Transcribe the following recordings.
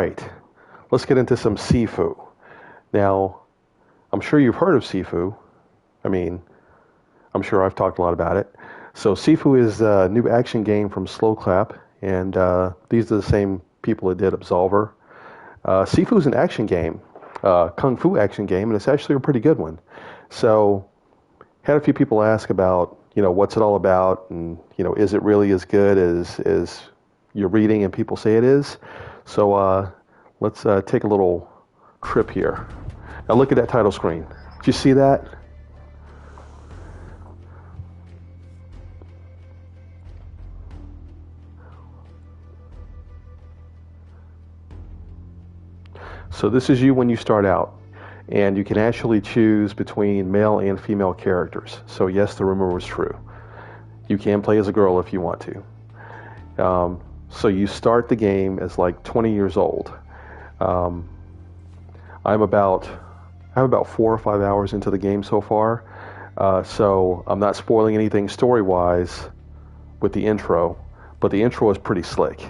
right, let's get into some SiFu. Now, I'm sure you've heard of SiFu. I mean, I'm sure I've talked a lot about it. So SiFu is a new action game from Slow Clap, and these are the same people that did Absolver. SiFu is an action game, kung fu action game, and it's actually a pretty good one. So, had a few people ask about, what's it all about, and is it really as good as you're reading and people say it is? So let's take a little trip here. Now look at that title screen. Did you see that? So this is you when you start out, and you can actually choose between male and female characters. So yes, the rumor was true. You can play as a girl if you want to. So you start the game as like 20 years old. I'm about 4 or 5 hours into the game so far, so I'm not spoiling anything story-wise with the intro, but the intro is pretty slick.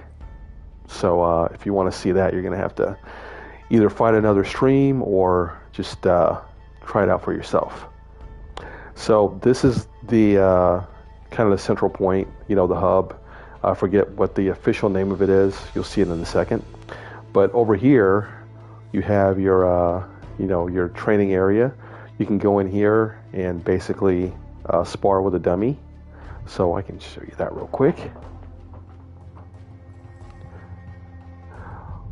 So if you want to see that, you're going to have to either find another stream or just try it out for yourself. So this is the kind of the central point, the hub. I forget what the official name of it is. You'll see it in a second. But over here, you have your, your training area. You can go in here and basically spar with a dummy. So I can show you that real quick.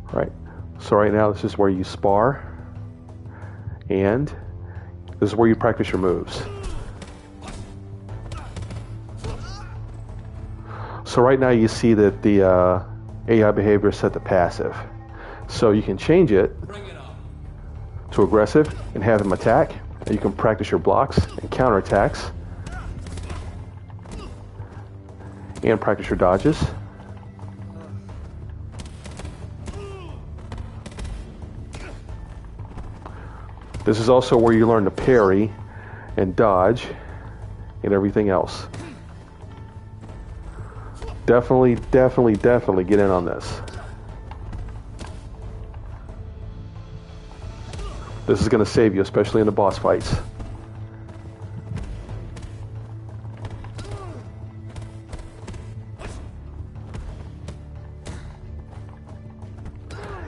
All right. So right now, this is where you spar, and this is where you practice your moves. So right now, you see that the AI behavior is set to passive. So you can change it to aggressive and have him attack, and you can practice your blocks and counterattacks, and practice your dodges. This is also where you learn to parry and dodge and everything else. Definitely get in on this. This is going to save you, especially in the boss fights.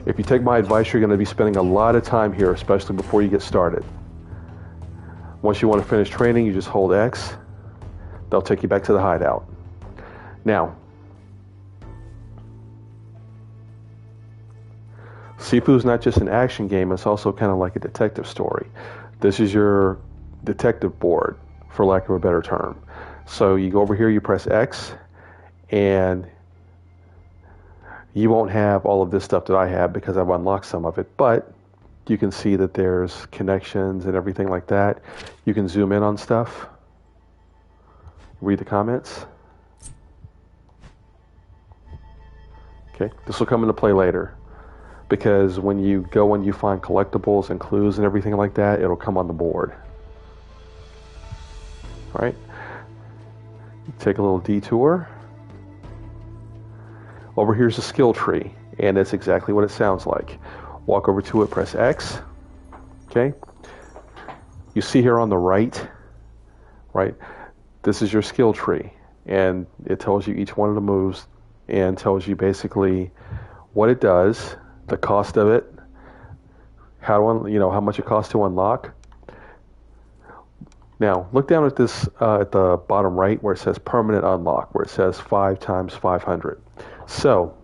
If you take my advice, you're going to be spending a lot of time here, especially before you get started. Once you want to finish training, you just hold X. They'll take you back to the hideout. Now, SiFu is not just an action game, it's also kind of like a detective story. This is your detective board, for lack of a better term. So you go over here, you press X, and you won't have all of this stuff that I have because I've unlocked some of it, but you can see that there's connections and everything like that. You can zoom in on stuff, read the comments. Okay, this will come into play later, because when you go and you find collectibles and clues and everything like that, it'll come on the board. All right, take a little detour. Over here's the skill tree, and it's exactly what it sounds like. Walk over to it, press X. Okay. You see here on the right, this is your skill tree, and it tells you each one of the moves and tells you basically what it does, the cost of it, how much it costs to unlock. Now, look down at this at the bottom right where it says permanent unlock, where it says 5 times 500. So,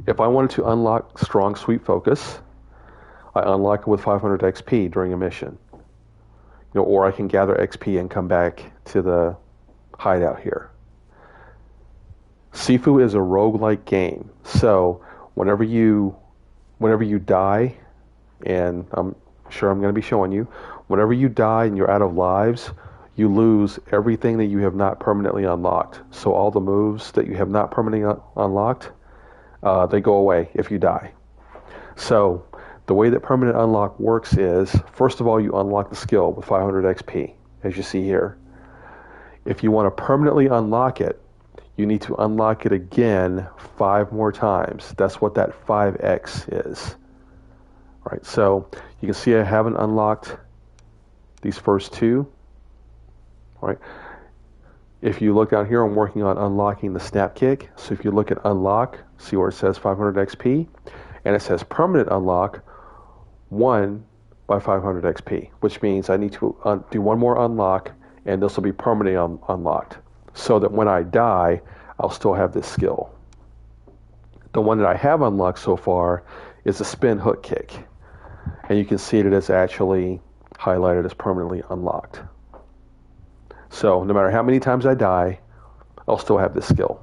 if I wanted to unlock strong sweep focus, I unlock it with 500 XP during a mission. Or I can gather XP and come back to the hideout here. SiFu is a roguelike game, so whenever you die, and I'm sure I'm going to be showing you, whenever you die and you're out of lives, you lose everything that you have not permanently unlocked. So all the moves that you have not permanently unlocked, they go away if you die. So the way that permanent unlock works is, first of all, you unlock the skill with 500 XP, as you see here. If you want to permanently unlock it, you need to unlock it again 5 more times. That's what that 5x is. Right, so you can see I haven't unlocked these first 2. Right. If you look down here, I'm working on unlocking the snap kick. So if you look at unlock, see where it says 500 XP, and it says permanent unlock 1 by 500 XP, which means I need to do 1 more unlock, and this will be permanently unlocked, so that when I die, I'll still have this skill. The one that I have unlocked so far is a spin hook kick, and you can see that it's actually highlighted as permanently unlocked. So no matter how many times I die, I'll still have this skill.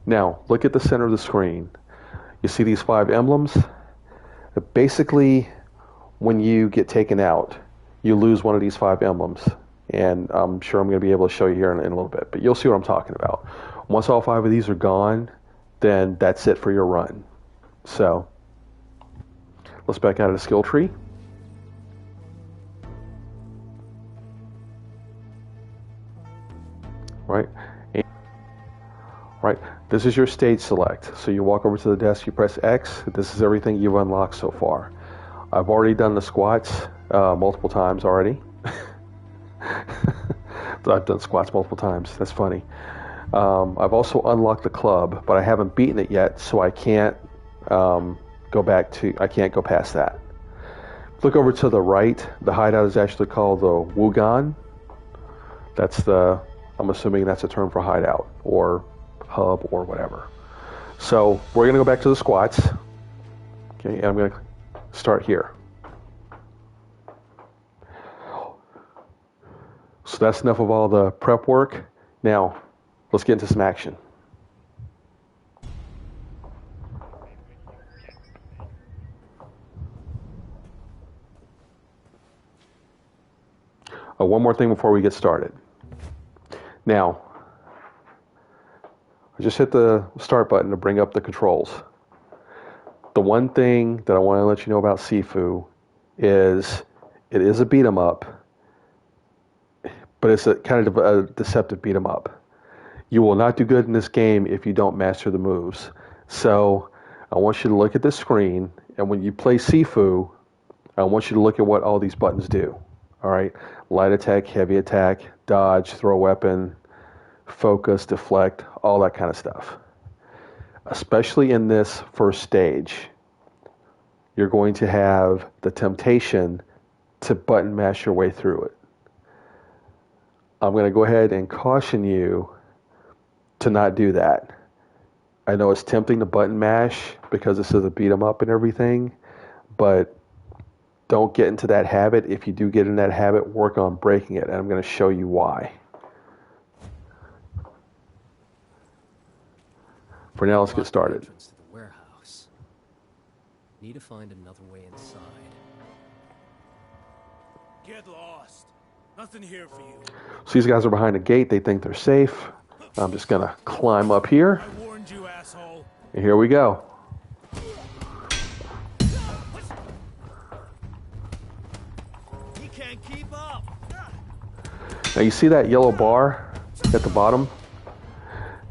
Now, look at the center of the screen. You see these 5 emblems? Basically, when you get taken out, you lose one of these 5 emblems. And I'm sure I'm going to be able to show you here in a little bit, but you'll see what I'm talking about. Once all 5 of these are gone, then that's it for your run. So, let's back out of the skill tree. Right? Right, this is your stage select. So you walk over to the desk, you press X. This is everything you've unlocked so far. I've already done the squats multiple times already. I've done squats multiple times. That's funny. I've also unlocked the club, but I haven't beaten it yet, so I can't I can't go past that. Look over to the right. The hideout is actually called the Wugan. I'm assuming that's a term for hideout or hub or whatever. So we're going to go back to the squats. Okay, and I'm going to start here. So that's enough of all the prep work. Now, let's get into some action. One more thing before we get started. Now, I just hit the start button to bring up the controls. The one thing that I want to let you know about SiFu is it is a beat 'em up, but it's a kind of a deceptive beat 'em up. You will not do good in this game if you don't master the moves. So I want you to look at the screen, and when you play SiFu, I want you to look at what all these buttons do. All right, light attack, heavy attack, dodge, throw weapon, focus, deflect, all that kind of stuff. Especially in this first stage, you're going to have the temptation to button mash your way through it. I'm going to go ahead and caution you to not do that. I know it's tempting to button mash because this is a beat 'em up and everything, but don't get into that habit. If you do get in that habit, work on breaking it, and I'm going to show you why. For now, let's get started. To the warehouse. Need to find another way inside. Get lost. Nothing here for you. So these guys are behind a gate. They think they're safe. I'm just going to climb up here. I warned you, asshole. And here we go. He can't keep up. Now you see that yellow bar at the bottom?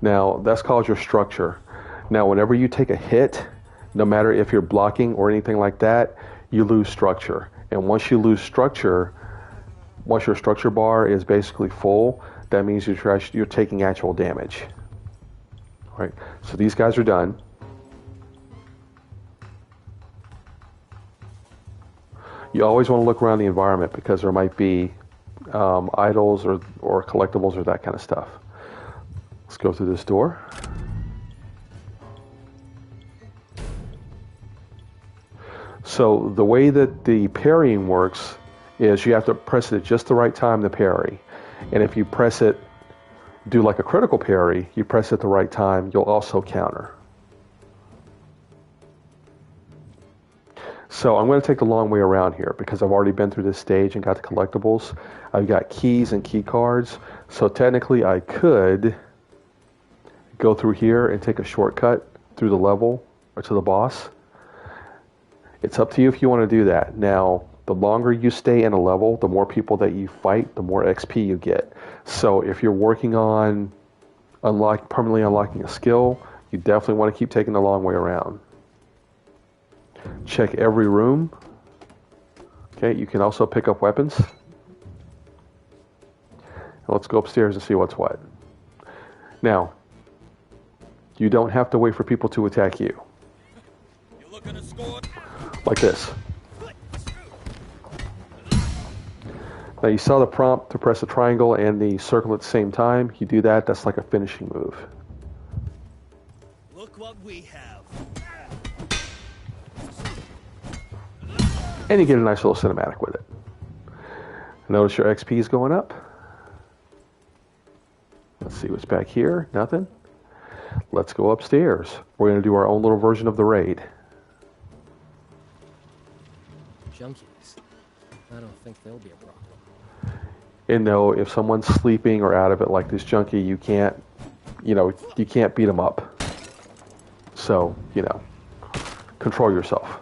Now that's called your structure. Now whenever you take a hit, no matter if you're blocking or anything like that, you lose structure. And once you lose structure, once your structure bar is basically full, that means you're taking actual damage. All right, so these guys are done. You always want to look around the environment because there might be idols or collectibles or that kind of stuff. Let's go through this door. So the way that the parrying works is you have to press it at just the right time to parry. And if you press it, do like a critical parry, you press it at the right time, you'll also counter. So I'm going to take the long way around here because I've already been through this stage and got the collectibles. I've got keys and key cards. So technically I could go through here and take a shortcut through the level or to the boss. It's up to you if you want to do that. Now, The longer you stay in a level, the more people that you fight, the more XP you get. So if you're working on permanently unlocking a skill, you definitely want to keep taking the long way around. Check every room. Okay, you can also pick up weapons. Let's go upstairs and see what's what. Now, you don't have to wait for people to attack you. You looking to score? Like this. Now you saw the prompt to press the triangle and the circle at the same time. You do that, that's like a finishing move. Look what we have. And you get a nice little cinematic with it. Notice your XP is going up. Let's see what's back here. Nothing. Let's go upstairs. We're going to do our own little version of the raid. Junkies. I don't think they'll be a problem. And no, if someone's sleeping or out of it like this junkie, you can't beat them up. So, control yourself.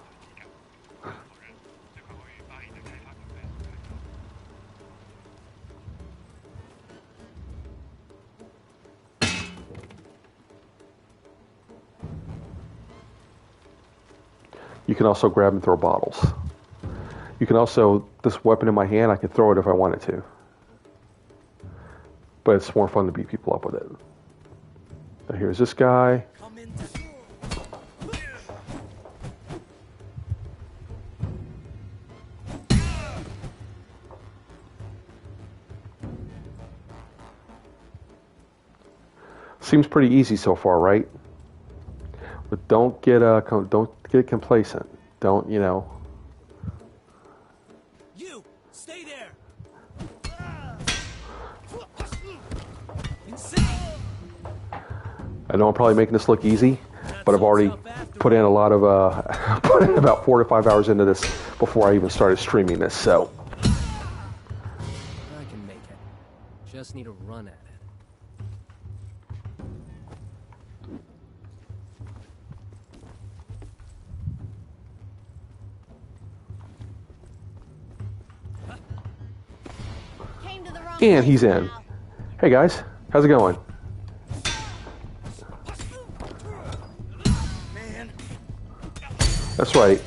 You can also grab and throw bottles. You can also, this weapon in my hand, I can throw it if I wanted to. But it's more fun to beat people up with it. Now here's this guy. Seems pretty easy so far, right? But don't get complacent. Don't. You stay there. I know I'm probably making this look easy, but I've already put in a lot of put in about 4 to 5 hours into this before I even started streaming this. So I can make it. Just need to run at it. and he's in. Hey guys, how's it going? That's right.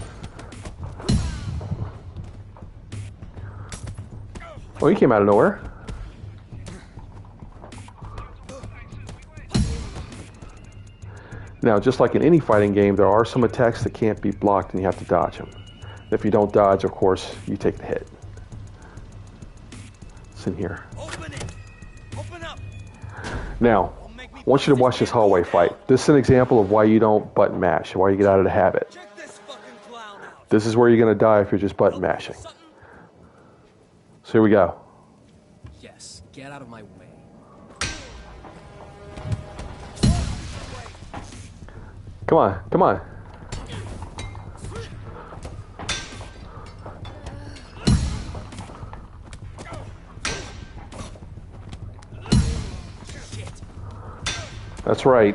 Oh, he came out of nowhere. Now, just like in any fighting game, there are some attacks that can't be blocked and you have to dodge them. If you don't dodge, of course, you take the hit. It's in here. Open it. Open up. Now, I want you to watch this hallway fight. This is an example of why you don't button mash, why you get out of the habit. Check this fucking clown out. This is where you're going to die if you're just button mashing. So here we go. Yes, get out of my way. Come on, come on. That's right.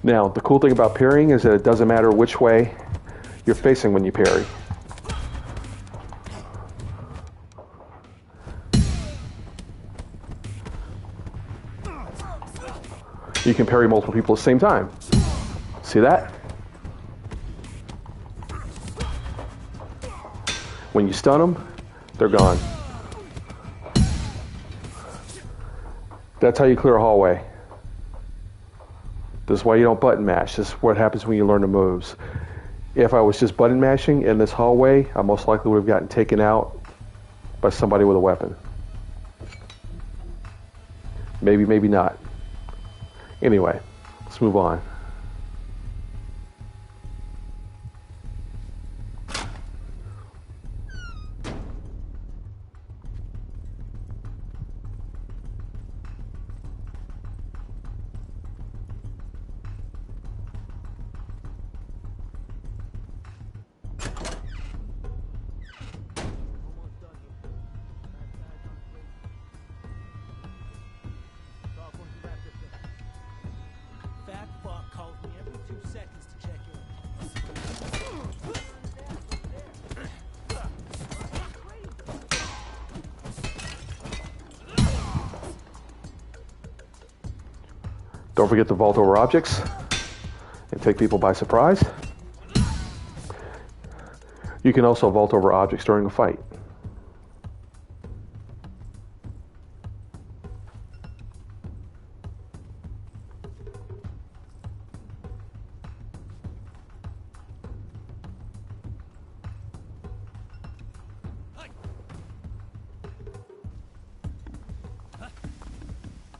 Now, the cool thing about parrying is that it doesn't matter which way you're facing when you parry. You can parry multiple people at the same time. See that? When you stun them, they're gone. That's how you clear a hallway. This is why you don't button mash. This is what happens when you learn the moves. If I was just button mashing in this hallway, I most likely would have gotten taken out by somebody with a weapon. Maybe, maybe not. Anyway, let's move on. 2 seconds to check in. Don't forget to vault over objects and take people by surprise. You can also vault over objects during a fight.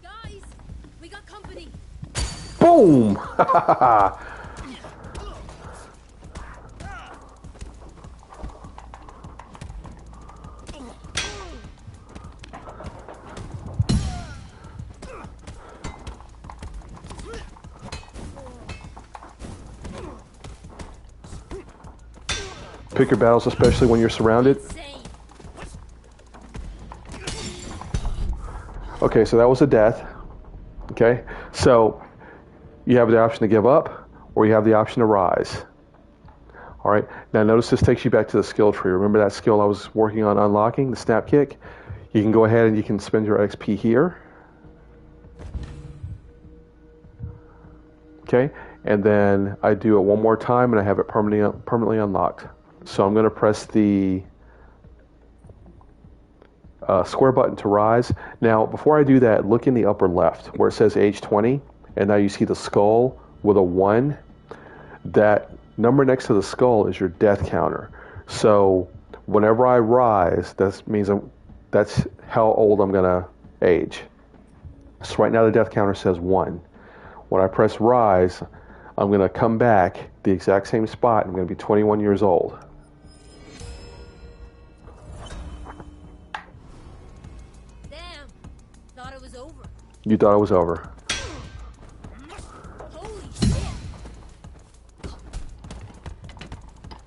Guys, we got company. Boom! Pick your battles, especially when you're surrounded. Insane. Okay, so that was a death. Okay, so you have the option to give up, or you have the option to rise. All right, now notice this takes you back to the skill tree. Remember that skill I was working on unlocking, the snap kick? You can go ahead and you can spend your XP here. Okay, and then I do it one more time and I have it permanently unlocked. So I'm going to press the square button to rise. Now, before I do that, look in the upper left where it says age 20, and now you see the skull with a 1. That number next to the skull is your death counter. So whenever I rise, that means that's how old I'm going to age. So right now the death counter says 1. When I press rise, I'm going to come back the exact same spot, and I'm going to be 21 years old. Damn. Thought it was over. You thought it was over. Holy shit.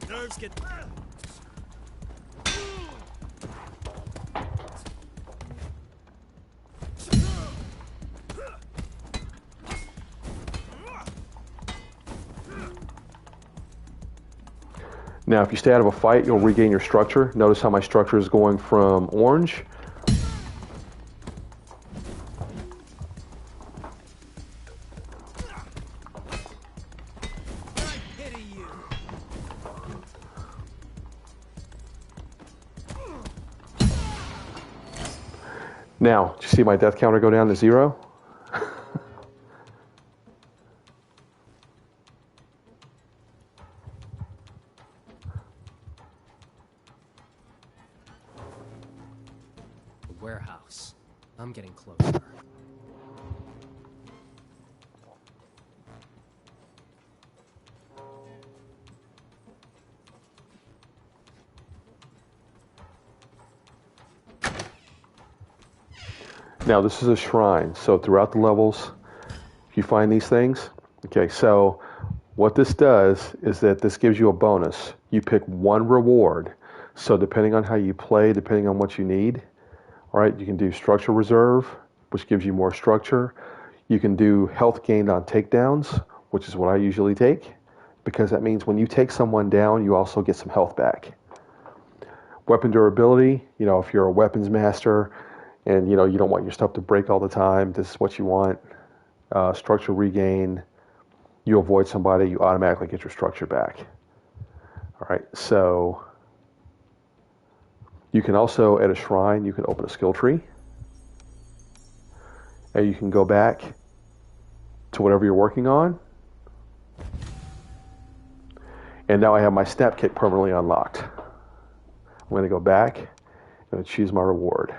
Nerves get. Now, if you stay out of a fight, you'll regain your structure. Notice how my structure is going from orange. I pity you. Now, do you see my death counter go down to 0? The warehouse. I'm getting closer. Now, this is a shrine, so throughout the levels, you find these things. Okay, so what this does is that this gives you a bonus. You pick one reward. So depending on how you play, depending on what you need, all right, you can do structure reserve, which gives you more structure. You can do health gained on takedowns, which is what I usually take, because that means when you take someone down, you also get some health back. Weapon durability, if you're a weapons master and you don't want your stuff to break all the time, this is what you want. Structure regain, you avoid somebody, you automatically get your structure back. All right, so you can also, at a shrine, you can open a skill tree. And you can go back to whatever you're working on. And now I have my snap kick permanently unlocked. I'm going to go back. I'm going to choose my reward.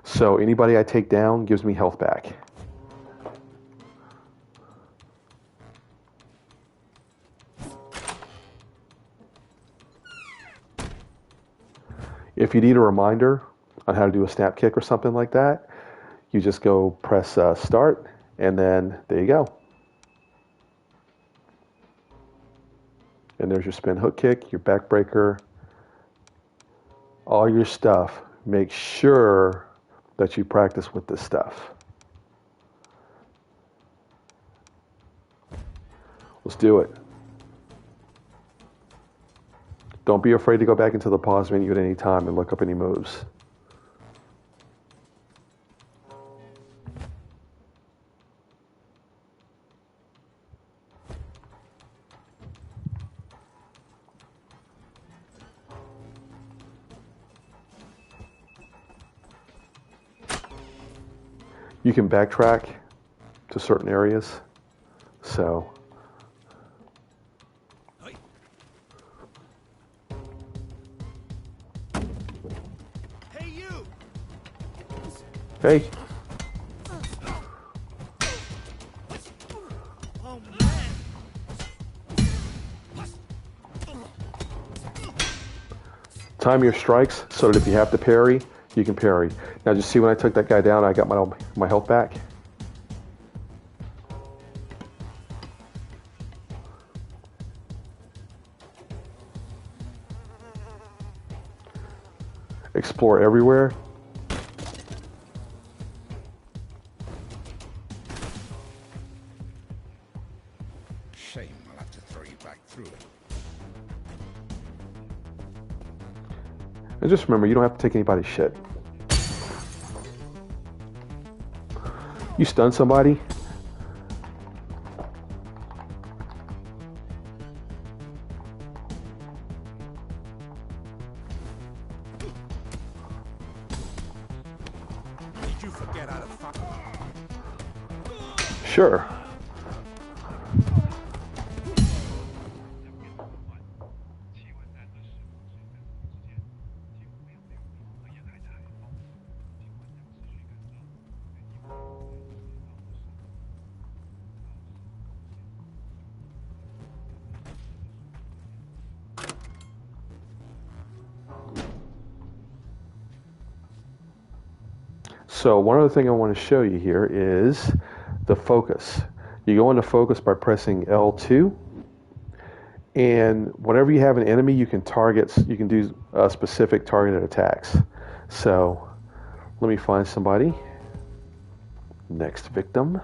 So anybody I take down gives me health back. If you need a reminder on how to do a snap kick or something like that, you just go press start, and then there you go. And there's your spin hook kick, your backbreaker, all your stuff. Make sure that you practice with this stuff. Let's do it. Don't be afraid to go back into the pause menu at any time and look up any moves. You can backtrack to certain areas, so Hey, you! hey, Oh, man! time your strikes so that if you have to parry, you can parry. Now just see when I took that guy down, I got my health back. Explore everywhere. Shame I'll have to throw you back through it. And just remember, you don't have to take anybody's shit. You stun somebody, Did you forget how to fuck? sure. So one other thing I want to show you here is the focus. You go into focus by pressing L2, and whenever you have an enemy, you can do specific targeted attacks. So let me find somebody. Next victim.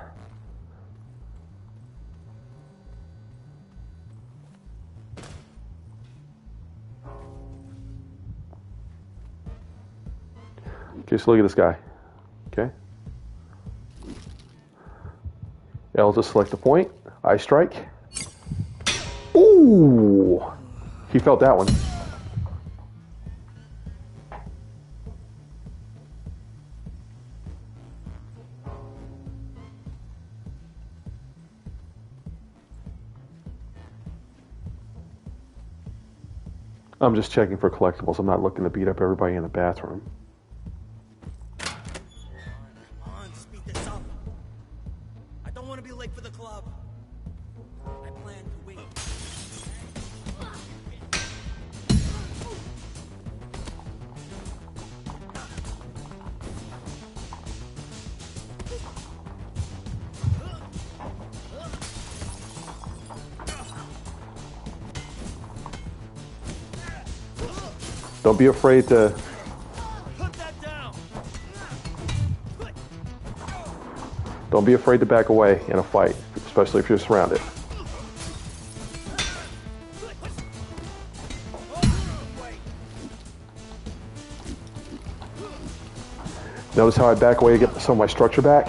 Just look at this guy. Okay. L to select the point. I strike. Ooh! He felt that one. I'm just checking for collectibles. I'm not looking to beat up everybody in the bathroom. Come on, speed this up. I don't want to be late for the club. I plan to wait. Don't be afraid to... Put that down. Don't be afraid to back away in a fight, especially if you're surrounded. Notice how I back away to get some of my structure back?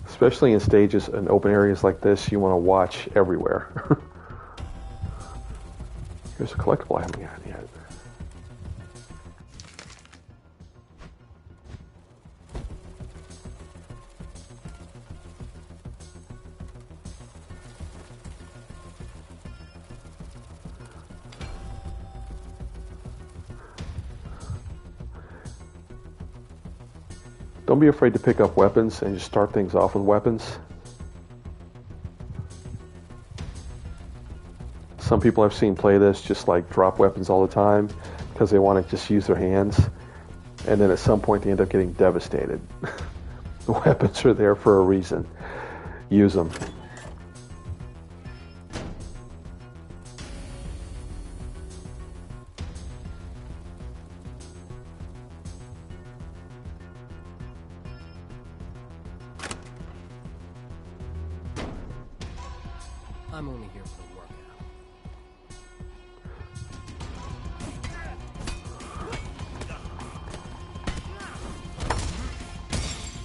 Especially in stages and open areas like this, you want to watch everywhere. Here's a collectible I haven't gotten yet. Don't be afraid to pick up weapons and just start things off with weapons. Some people I've seen play this just like drop weapons all the time because they want to just use their hands, and then at some point they end up getting devastated. The weapons are there for a reason. Use them. I'm only here for the workout.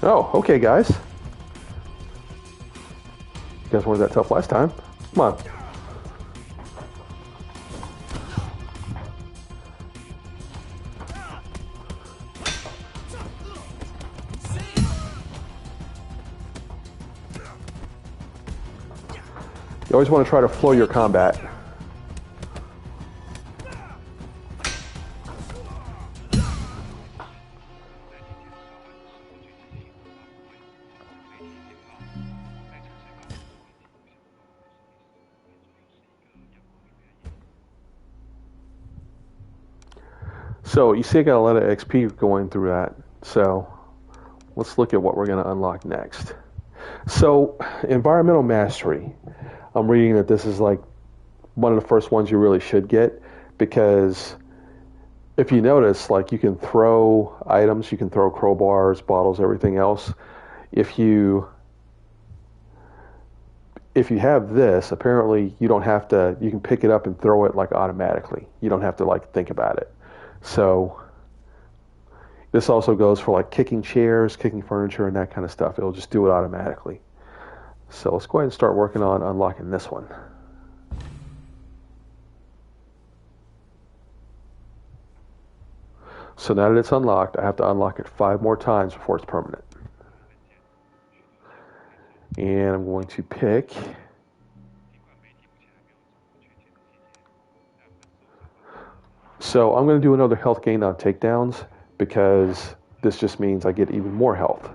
Oh, okay, guys. You guys weren't that tough last time. Come on. You always want to try to flow your combat. So you see I got a lot of XP going through that. So let's look at what we're going to unlock next. So environmental mastery. I'm reading that this is like one of the first ones you really should get, because if you notice, like, you can throw items, you can throw crowbars, bottles, everything else. If you have this, apparently you don't have to, you can pick it up and throw it like automatically. You don't have to like think about it. So this also goes for like kicking chairs, kicking furniture, and that kind of stuff. It'll just do it automatically. So let's go ahead and start working on unlocking this one. So now that it's unlocked, I have to unlock it 5 more times before it's permanent. And I'm going to pick... So I'm going to do another health gain on takedowns, because this just means I get even more health.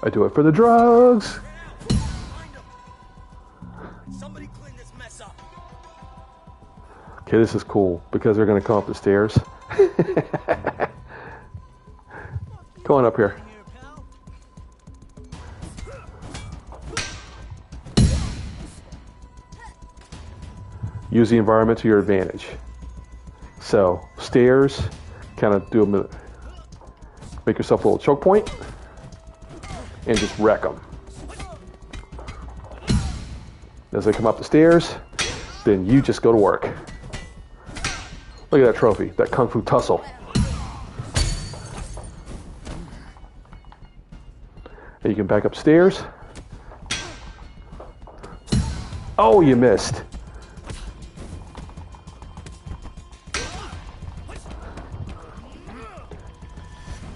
I do it for the drugs. Somebody clean this mess up. Okay, this is cool because they're going to come up the stairs. Go on up here. Use the environment to your advantage. So, stairs, kind of do them, make yourself a little choke point, and just wreck them. As they come up the stairs, then you just go to work. Look at that trophy, that Kung Fu tussle. And you can back upstairs. Oh, you missed.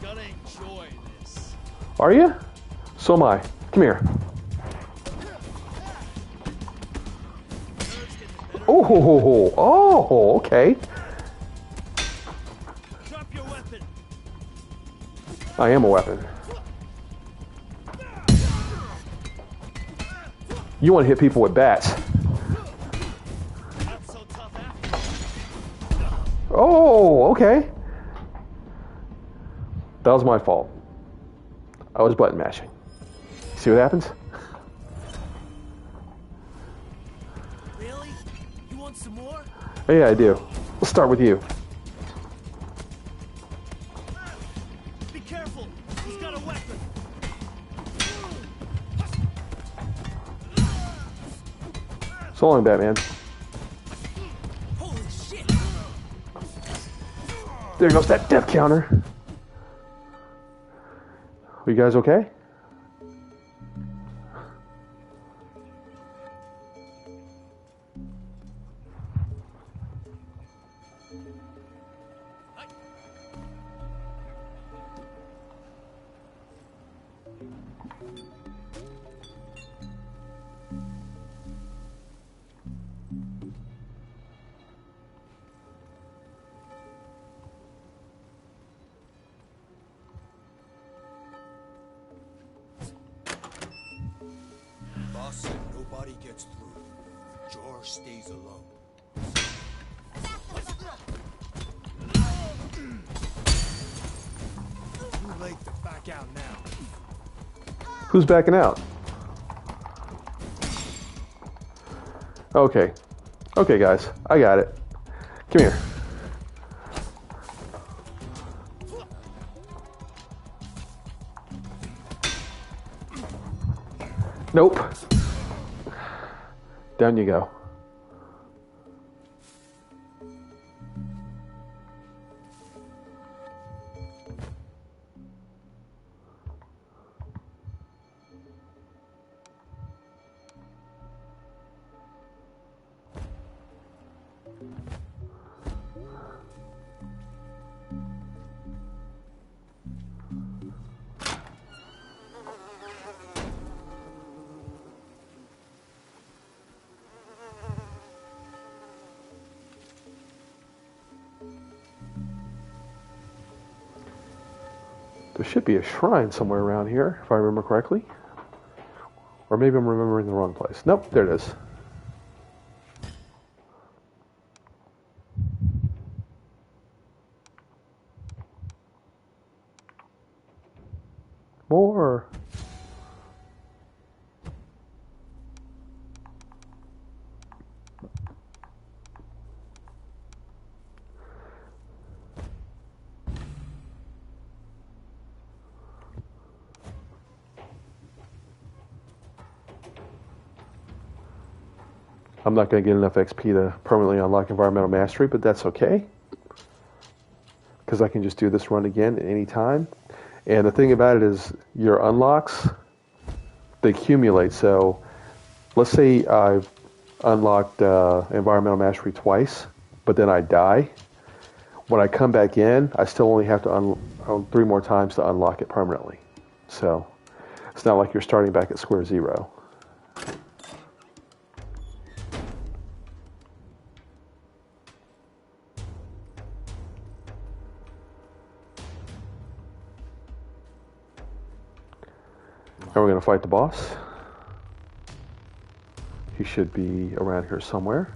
Gotta enjoy this. Are you? So am I. Come here. Oh, okay. Drop your weapon. I am a weapon. You want to hit people with bats. Not so tough after. Oh, okay. That was my fault. I was button mashing. See what happens? some more? Yeah, I do. Let's start with you. Be careful. He's got a weapon. So long, Batman. Holy shit! There goes that death counter. Are you guys okay? Boss said nobody gets through. George stays alone. Too late to back out now. Who's backing out? Okay. Okay, guys. I got it. Come here. Nope. Down you go. There should be a shrine somewhere around here, if I remember correctly. Or maybe I'm remembering the wrong place. Nope, there it is. More. I'm not going to get enough XP to permanently unlock Environmental Mastery, but that's okay. Because I can just do this run again at any time. And the thing about it is, your unlocks, they accumulate. So, let's say I've unlocked Environmental Mastery twice, but then I die. When I come back in, I still only have to 3 more times to unlock it permanently. So, it's not like you're starting back at square zero. Now we're going to fight the boss. He should be around here somewhere.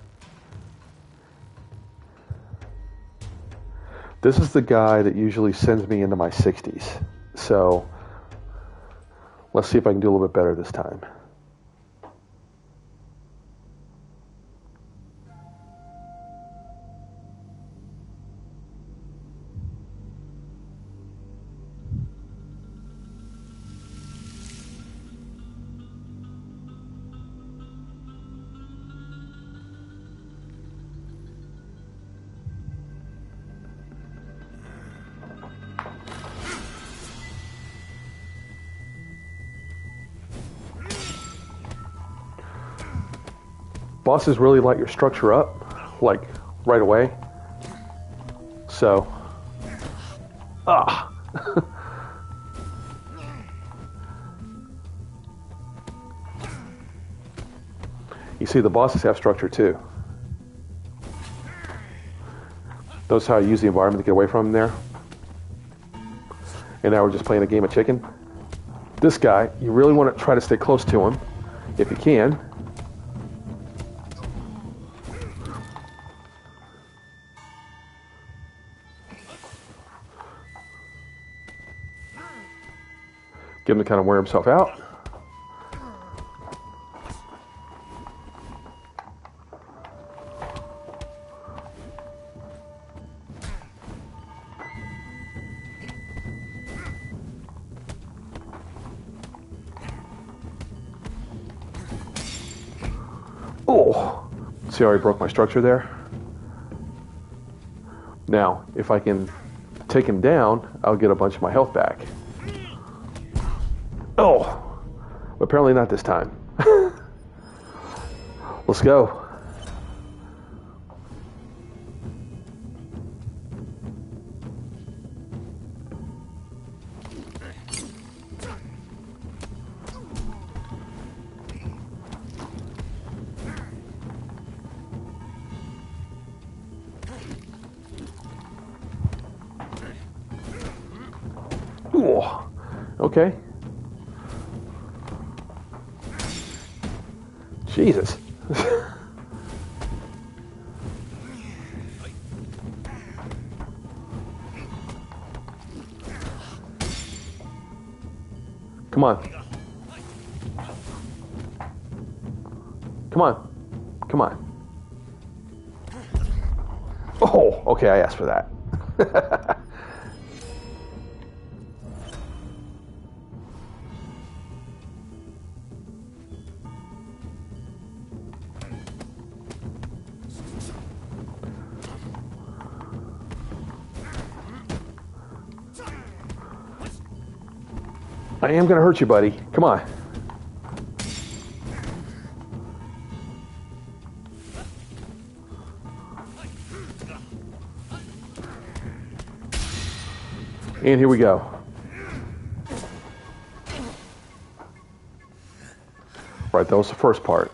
This is the guy that usually sends me into my 60s. So, let's see if I can do a little bit better this time. Bosses really light your structure up, like, right away. So, You see, the bosses have structure too. Notice how I use the environment to get away from them there? And now we're just playing a game of chicken. This guy, you really want to try to stay close to him, if you can. Get him to kind of wear himself out. Oh, see how I broke my structure there? Now, if I can take him down, I'll get a bunch of my health back. Oh, apparently not this time. Let's go. Ooh, okay. Jesus. Come on. Come on. Come on. Oh, okay, I asked for that. I am going to hurt you, buddy. Come on. And here we go. Right, that was the first part.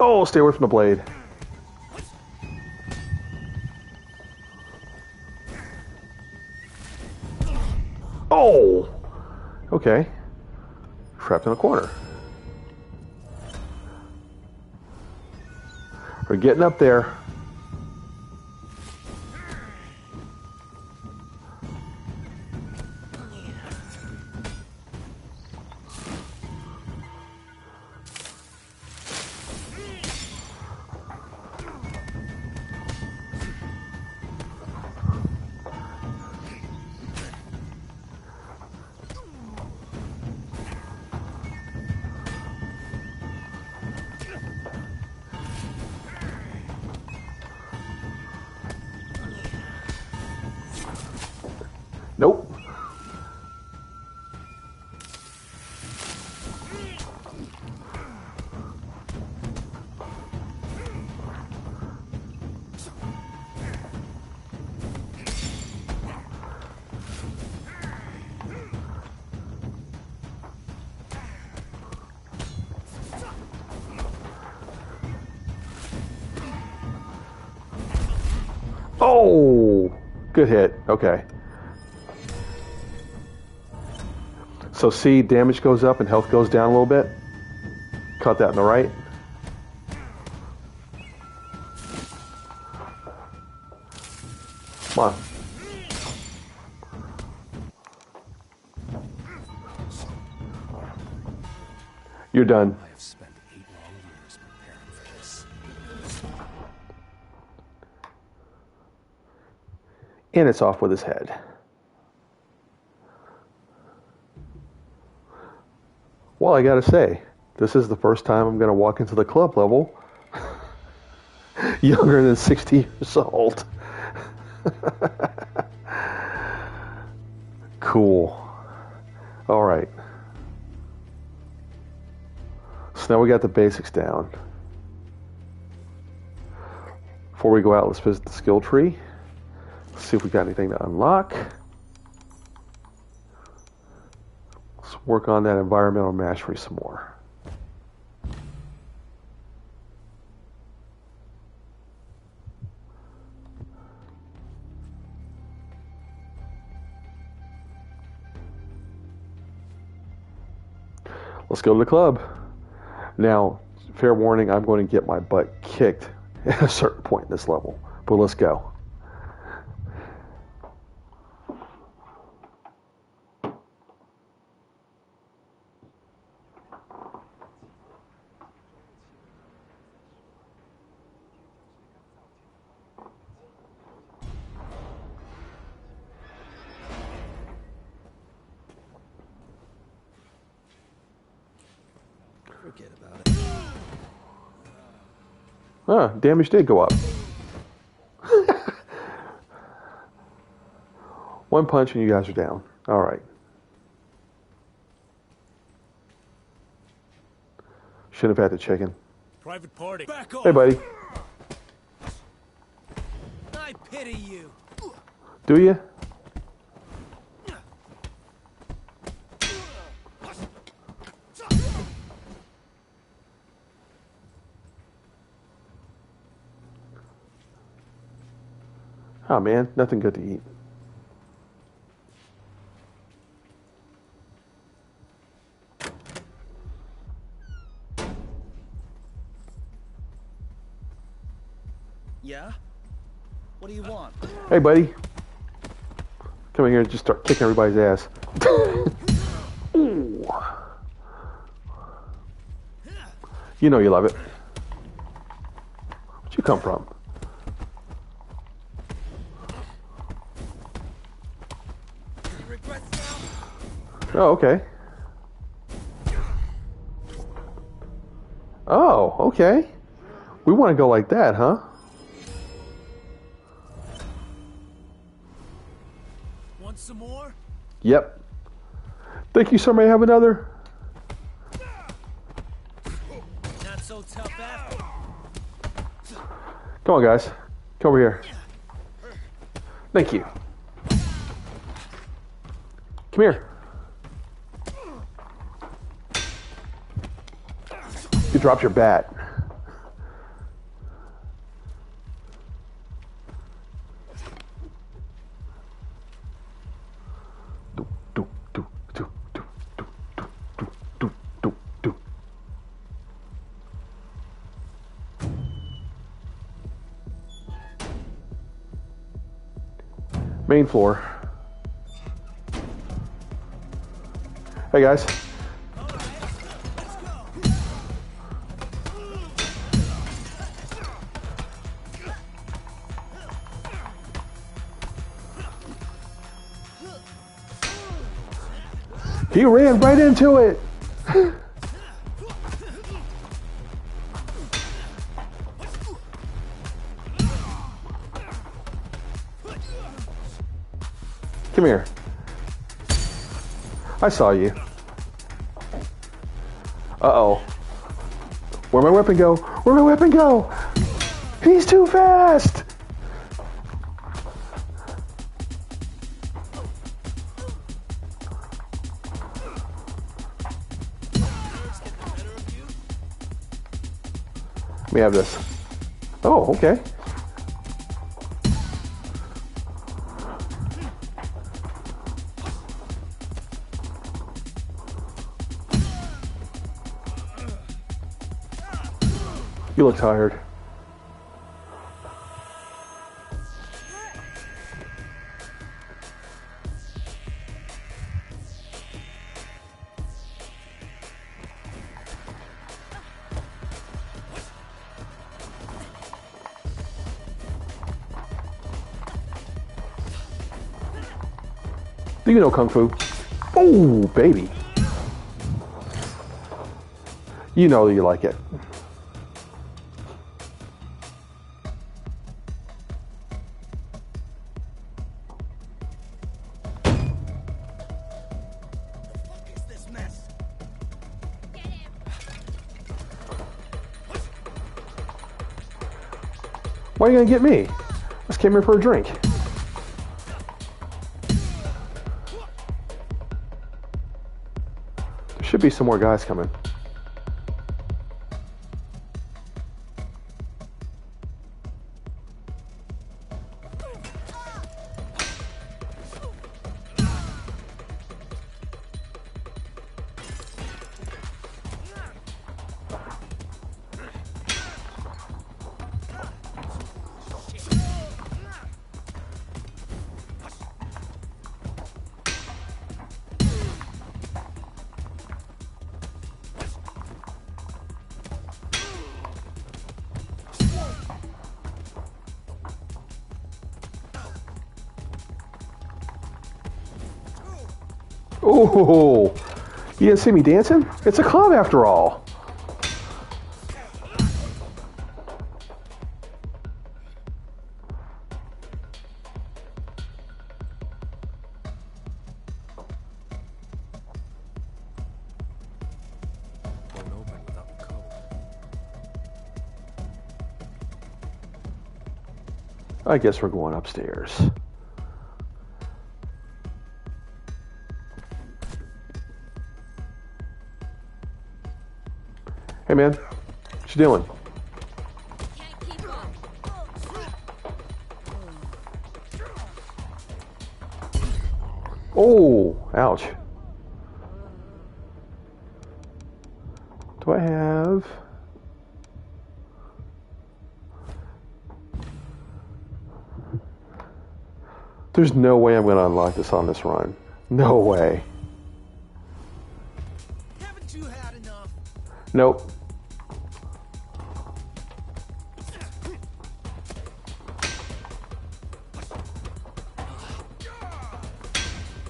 Oh, stay away from the blade. Oh! Okay. Trapped in a corner. We're getting up there. Nope. Oh, good hit. Okay. So see, damage goes up and health goes down a little bit. Caught that in the right. Come on. You're done. I have spent 8 long years preparing for this. And it's off with his head. Well, I gotta say, this is the first time I'm gonna walk into the club level younger than 60 years old. Cool. All right. So now we got the basics down. Before we go out, let's visit the skill tree. Let's see if we got anything to unlock. Let's work on that environmental mastery some more. Let's go to the club. Now, fair warning, I'm going to get my butt kicked at a certain point in this level. But let's go. Forget about it. Damage did go up. One punch and you guys are down. All right. Shouldn't have had the chicken. Private party. Back off. Hey, buddy. I pity you. Do you? Oh man, nothing good to eat. Yeah? What do you want? Hey buddy. Come in here and just start kicking everybody's ass. Ooh. You know you love it. Where'd you come from? Oh, okay. Oh, okay. We want to go like that, huh? Want some more? Yep. Think you sir may have another? Not so tough after. Come on, guys. Come over here. Thank you. Come here. You dropped your bat. Main floor. Hey guys. He ran right into it. Come here. I saw you. Uh-oh. Where'd my weapon go? Where'd my weapon go? He's too fast! Let me have this. Oh, okay. You look tired. Do you know Kung Fu? Oh, baby. You know you like it. Why are you gonna get me? Just came here for a drink. There should be some more guys coming. Oh, you didn't see me dancing? It's a club after all. Won't open without the code. I guess we're going upstairs. Hey man, what you doing? Can't keep up. Oh, ouch. Do I have... There's no way I'm going to unlock this on this run. No way. Haven't you had enough? Nope.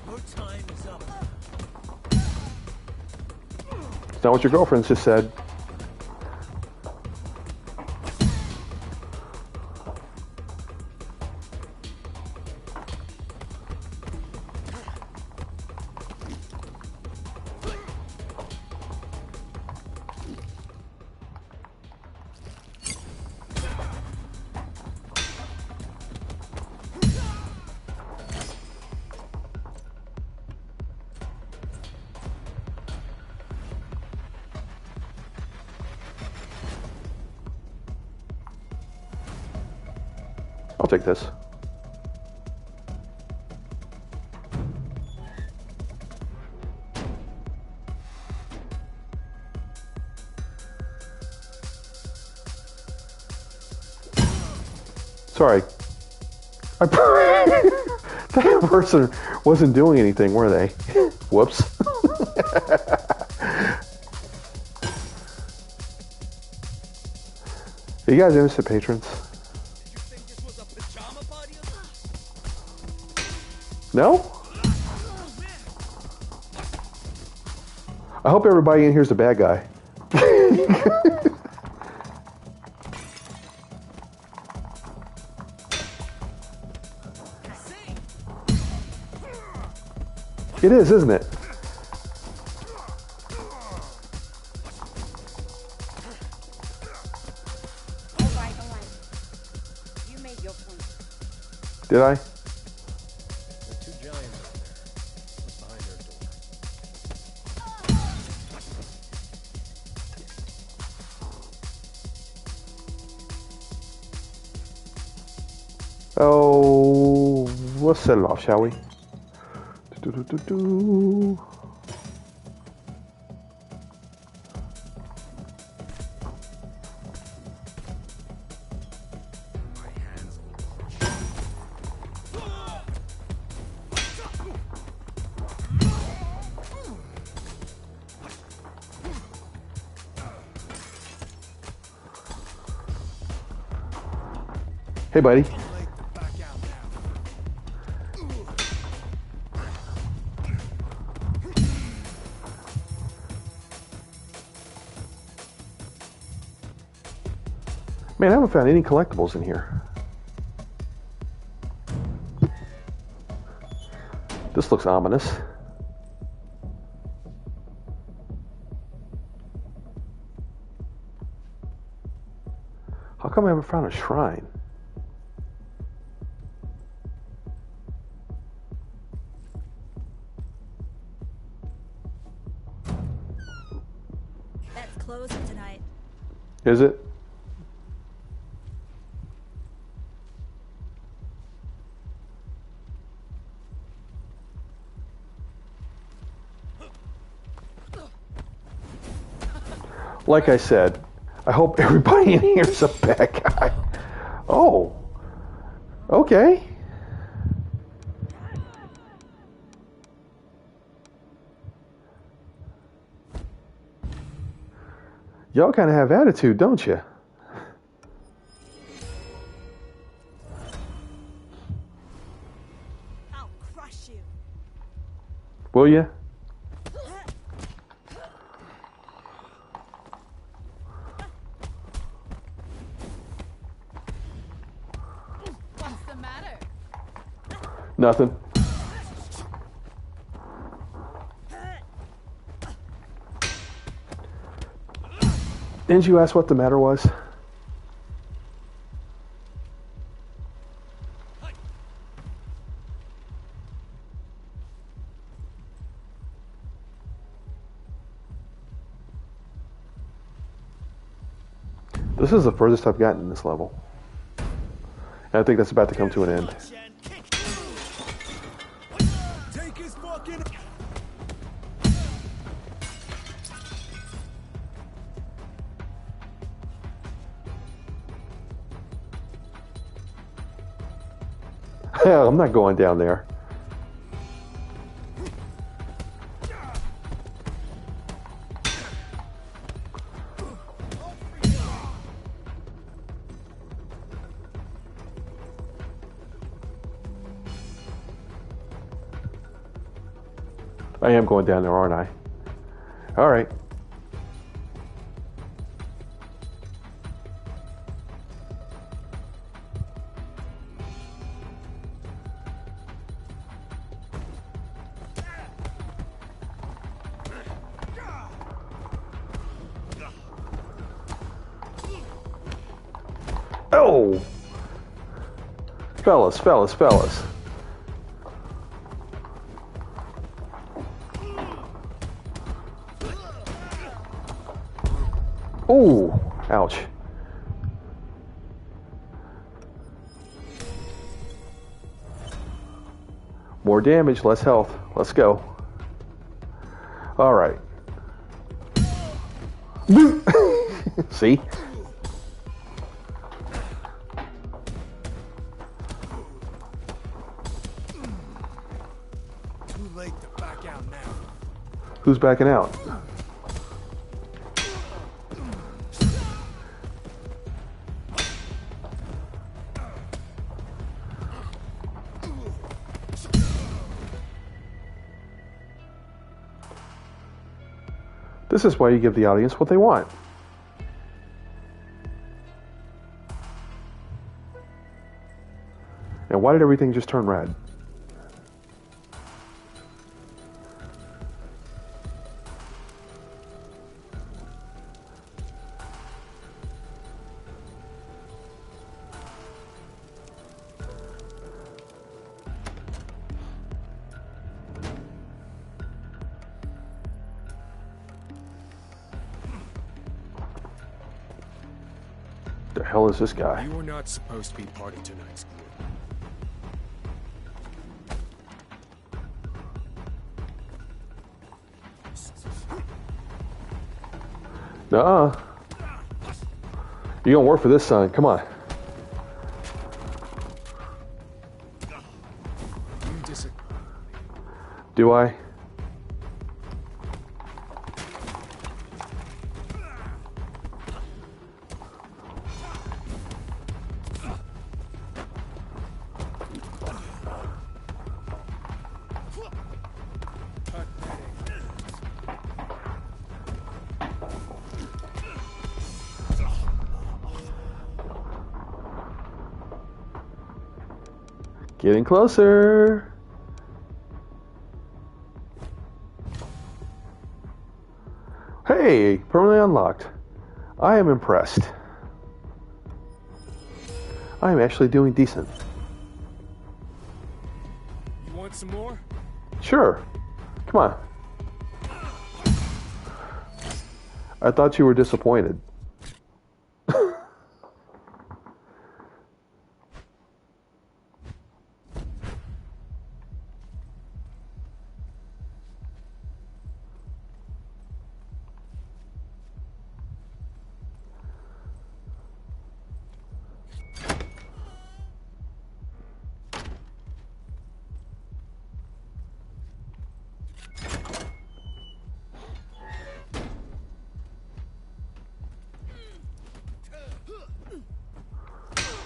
Your time is up. It's not what your girlfriend just said. I'll take this. Sorry. That person wasn't doing anything, were they? Whoops. Are you guys innocent patrons? Did you think this was a pajama party? No? I hope everybody in here's a bad guy. It is, isn't it? All right. You made your point. Did I? There are two giants over there. What's behind their door? Oh, let's set it off, shall we? Do-do-do-do. Hey, buddy. Man, I haven't found any collectibles in here. This looks ominous. How come I haven't found a shrine? closing tonight. Is it? Like I said, I hope everybody in here is a bad guy. Oh. Okay. Y'all kind of have attitude, don't you? I'll crush you. Will you? What's the matter? Nothing. Didn't you ask what the matter was? This is the furthest I've gotten in this level. And I think that's about to come to an end. Take his fucking. Hell, I'm not going down there. I am going down there, aren't I? All right. Oh! Fellas, fellas, fellas. Ooh, ouch. More damage, less health. Let's go. All right. See? Too late to back out now. Who's backing out? This is why you give the audience what they want. And why did everything just turn red? The hell is this guy? You were not supposed to be part of tonight's group. Nuh-uh. You don't work for this, son. Come on. You disagree. Do I? Getting closer. Hey, permanently unlocked. I am impressed. I am actually doing decent. You want some more? Sure. Come on. I thought you were disappointed.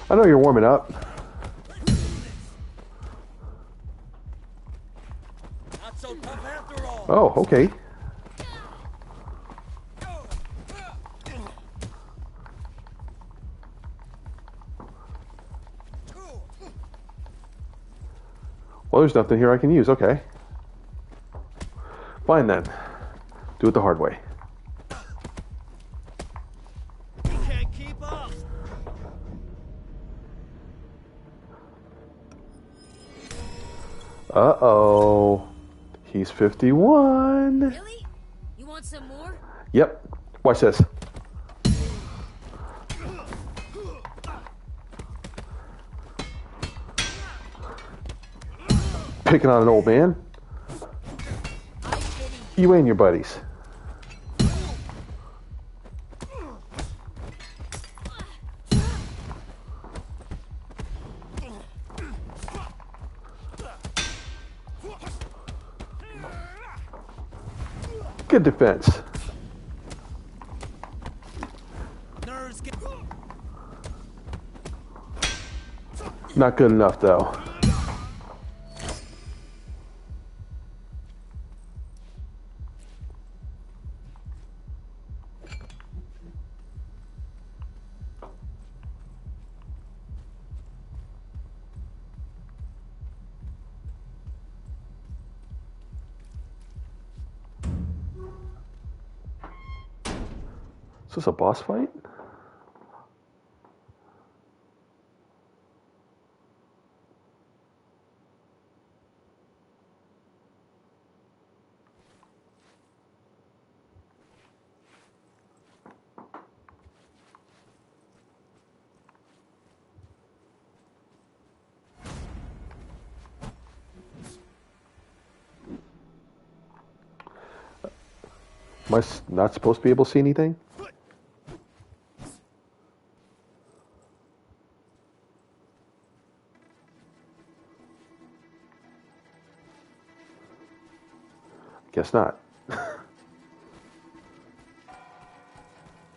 I know you're warming up. Not so tough after all. Oh, okay. Well, there's nothing here I can use. Okay. Fine then. Do it the hard way. You can't keep up. Uh-oh. He's 51. Really? You want some more? Yep. Watch this. Picking on an old man. You and your buddies. Good defense. Nerves get. Not good enough, though. Is this a boss fight? Am I not supposed to be able to see anything? Guess not.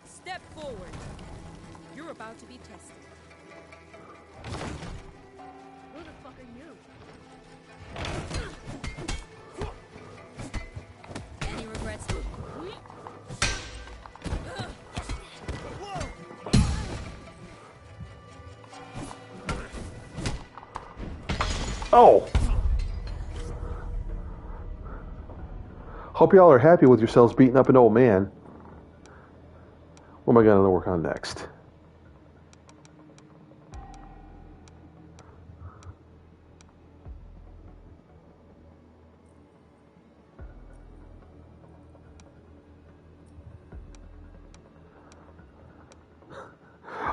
Step forward. You're about to be tested. Who the fuck are you? Any regrets? Oh! Hope y'all are happy with yourselves beating up an old man. What am I going to work on next?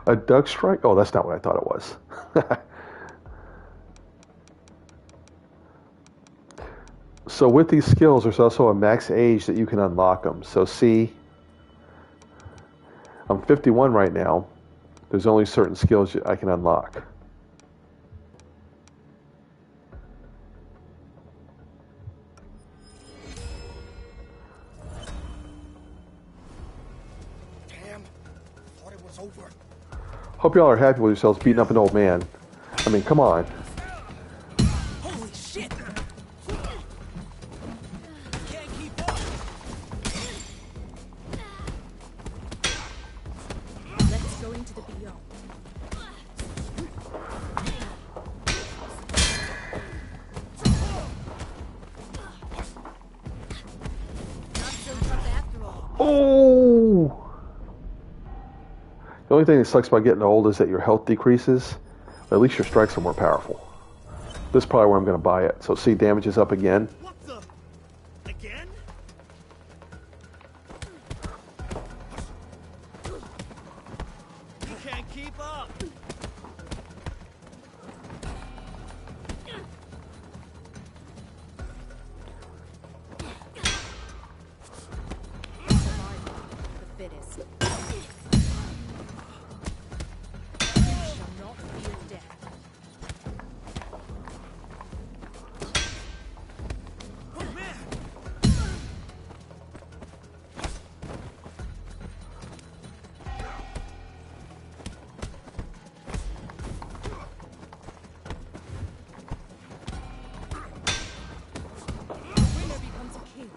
A duck strike? Oh, that's not what I thought it was. So with these skills, there's also a max age that you can unlock them. So see, I'm 51 right now. There's only certain skills I can unlock. Damn. Thought it was over. Hope y'all are happy with yourselves beating up an old man. I mean, come on. Holy shit. Can't keep up. Let's go into the beyond. Not so tough after all. Oh! The only thing that sucks about getting old is that your health decreases. But at least your strikes are more powerful. This is probably where I'm going to buy it. So see, damage is up again. What the? Again? keep up. Survival of the fittest. You shall not fear death. Oh man! The winner becomes a king,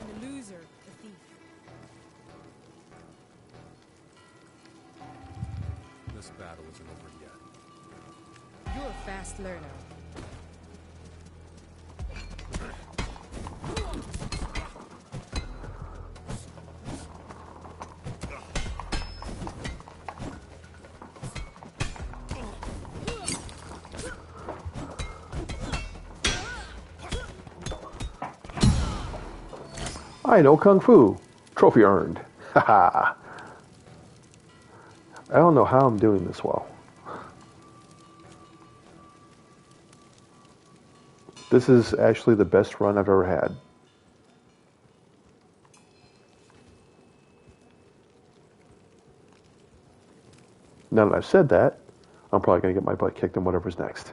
and the loser a thief. This battle isn't over yet. You're a fast learner. I know Kung Fu. Trophy earned. Haha. I don't know how I'm doing this well. This is actually the best run I've ever had. Now that I've said that, I'm probably going to get my butt kicked in whatever's next.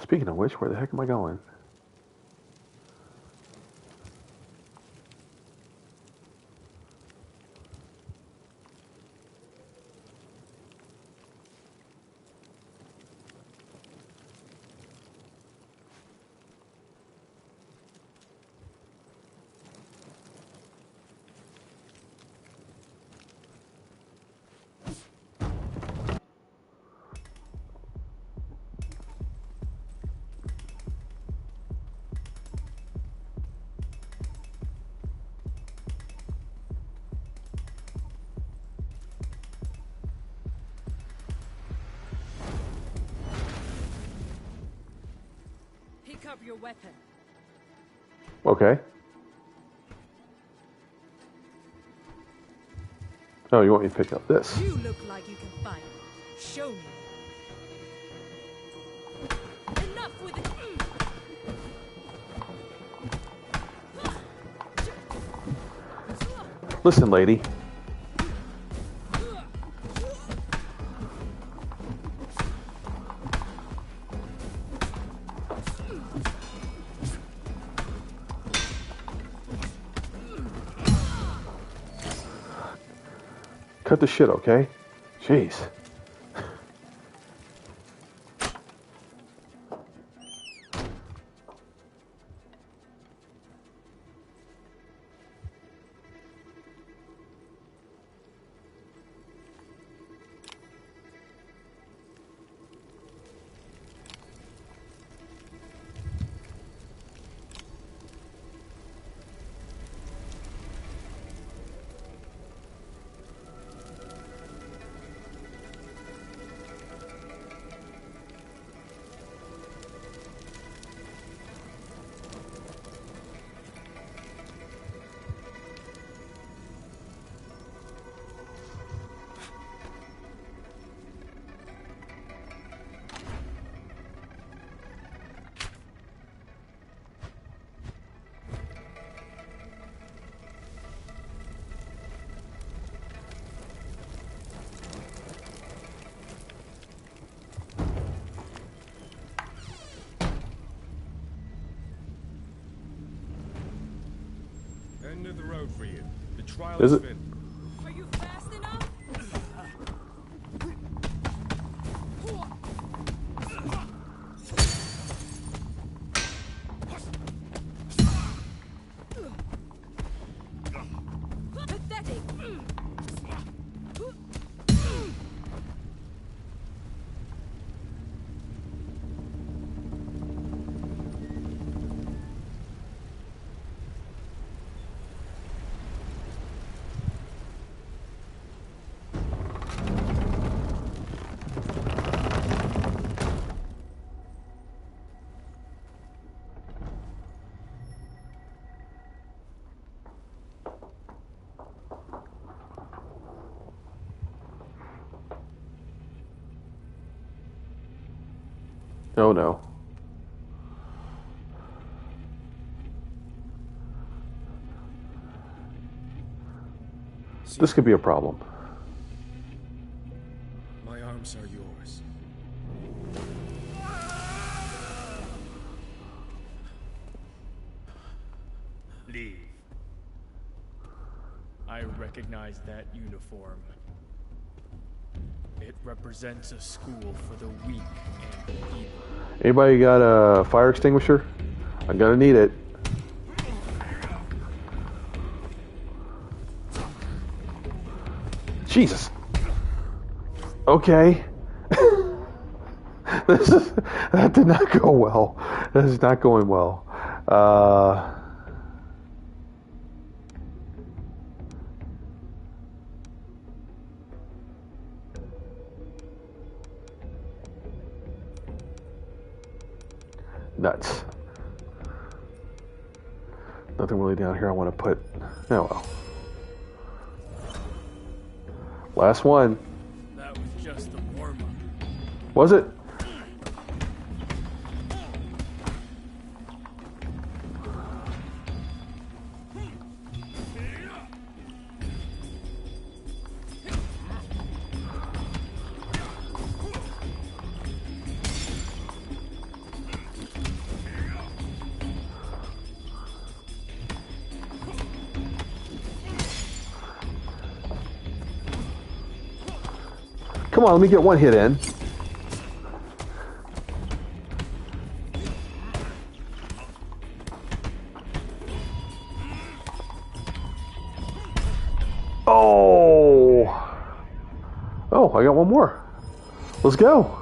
Speaking of which, where the heck am I going? Pick up your weapon. Okay. Oh, you want me to pick up this? You look like you can fight. Show me. Enough with it. Listen, lady. Cut the shit, okay? Jeez. End of the road for you. The trial Is is it? finished. Are you fast enough? Pathetic. Oh no. This could be a problem. My arms are yours. Leave. I recognize that uniform. It represents a school for the weak and evil. Anybody got a fire extinguisher? I'm gonna need it. Jesus. Okay. That did not go well. This is not going well. Nuts. Nothing really down here I want to put. Oh well. Last one. That was just the warm-up. Was it? Come on, let me get one hit in. Oh. Oh, I got one more. Let's go.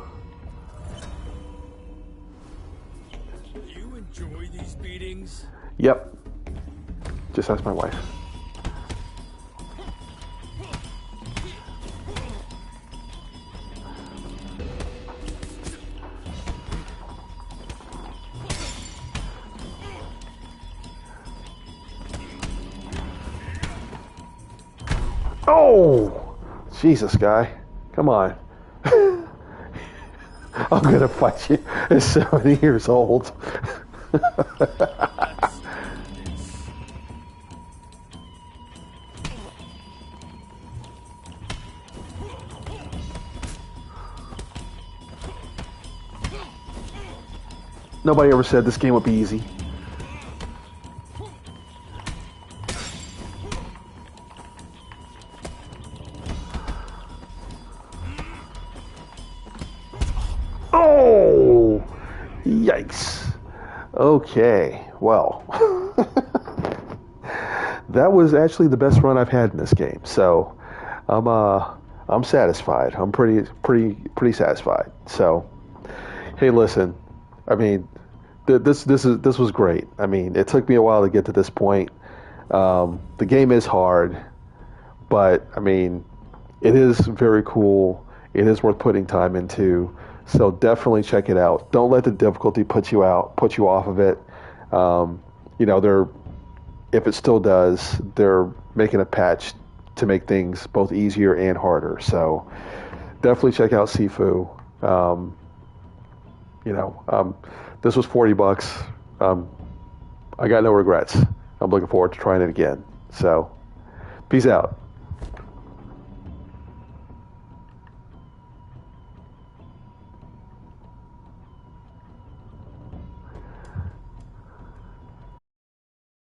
You enjoy these beatings? Yep. Just ask my wife. Oh, Jesus, guy. Come on. I'm going to fight you at 70 years old. Nobody ever said this game would be easy. Oh, yikes. Okay, well, that was actually the best run I've had in this game. So, I'm satisfied. I'm pretty satisfied. So, hey, listen, I mean, this was great. I mean, it took me a while to get to this point. The game is hard, but I mean, it is very cool. It is worth putting time into. So definitely check it out. Don't let the difficulty put you off of it. You know, if it still does, they're making a patch to make things both easier and harder. So definitely check out SiFu. This was $40. I got no regrets. I'm looking forward to trying it again. So, peace out.